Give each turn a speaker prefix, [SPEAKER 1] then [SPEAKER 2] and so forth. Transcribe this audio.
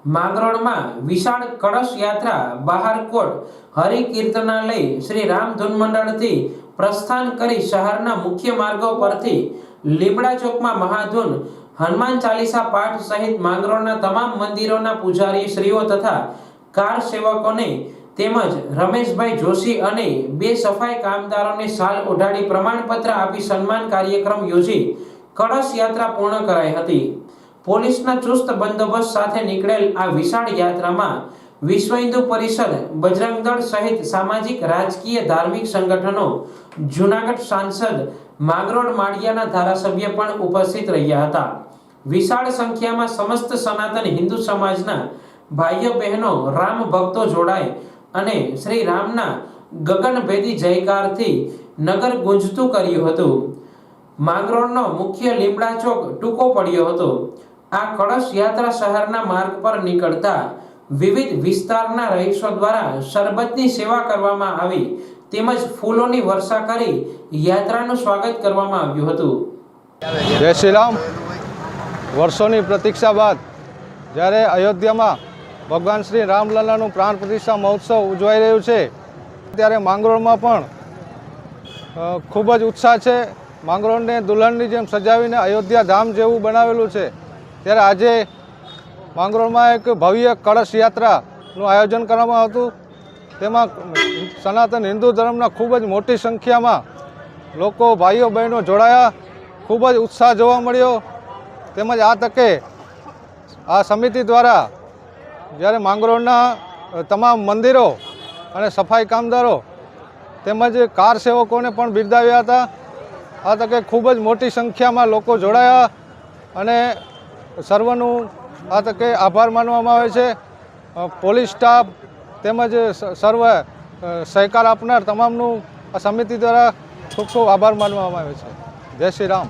[SPEAKER 1] માંગરોળમાં વિશાળ કળશ યાત્રા બહારકોટ હરિકીર્તનાલય શ્રી રામ ધૂન મંડળથી પ્રસ્થાન કરી શહેરના મુખ્ય માર્ગો પરથી લીમડા ચોકમાં મહાધૂન હનુમાન ચાલીસા પાઠ સહિત માંગરોળના તમામ મંદિરોના પૂજારી શ્રીઓ તથા કાર સેવકોને તેમજ રમેશભાઈ જોશી અને બે સફાઈ કામદારોને શાલ ઓઢાડી પ્રમાણપત્ર આપી સન્માન કાર્યક્રમ યોજી કળશ યાત્રા પૂર્ણ કરાઈ હતી। પોલીસના ચુસ્ત બંદોબસ્ત સાથે નીકળેલ આ વિશાળ યાત્રામાં વિશ્વ હિન્દુ પરિષદ, બજરંગ દળ સહિત સામાજિક, રાજકીય, ધાર્મિક સંગઠનો, જૂનાગઢ સાંસદ, માંગરોળ માળિયાના ધારાસભ્ય પણ ઉપસ્થિત રહ્યા હતા। વિશાળ સંખ્યામાં સમસ્ત સનાતન હિન્દુ સમાજના ભાઈઓ બહેનો, રામ ભક્તો જોડાય અને શ્રી રામના ગગનભેદી જયકારથી નગર ગુંજતું કર્યું હતું। માંગરોળનો મુખ્ય લીમડા ચોક ટૂંકો પડ્યો હતો। આ કળશ યાત્રા શહેરના માર્ગ પર નીકળતા વિવિધ વિસ્તારના રહીશો દ્વારા શરબતની સેવા કરવામાં આવી તેમજ ફૂલોની વર્ષા કરી યાત્રાનું સ્વાગત કરવામાં આવ્યું હતું।
[SPEAKER 2] જય શ્રી રામ। વર્ષોની પ્રતીક્ષા બાદ જ્યારે અયોધ્યામાં ભગવાન શ્રી રામલલ્લાનું પ્રાણ પ્રતિષ્ઠા મહોત્સવ ઉજવાઈ રહ્યું છે ત્યારે માંગરોળમાં પણ ખૂબ જ ઉત્સાહ છે। માંગરોળને દુલ્હનની જેમ સજાવીને અયોધ્યા ધામ જેવું બનાવેલું છે ત્યારે આજે માંગરોળમાં એક ભવ્ય કળશ યાત્રાનું આયોજન કરવામાં હતું। તેમાં સનાતન હિન્દુ ધર્મના ખૂબ જ મોટી સંખ્યામાં લોકો, ભાઈઓ બહેનો જોડાયા। ખૂબ જ ઉત્સાહ જોવા મળ્યો। તેમજ આ તકે આ સમિતિ દ્વારા જ્યારે માંગરોળના તમામ મંદિરો અને સફાઈ કામદારો તેમજ કાર સેવકોને પણ બિરદાવ્યા હતા। આ તકે ખૂબ જ મોટી સંખ્યામાં લોકો જોડાયા અને સર્વનું આ તકે આભાર માનવામાં આવે છે। પોલીસ સ્ટાફ તેમજ સર્વ સહકાર આપનાર તમામનું આ સમિતિ દ્વારા ખૂબ ખૂબ આભાર માનવામાં આવે છે। જય શ્રી રામ।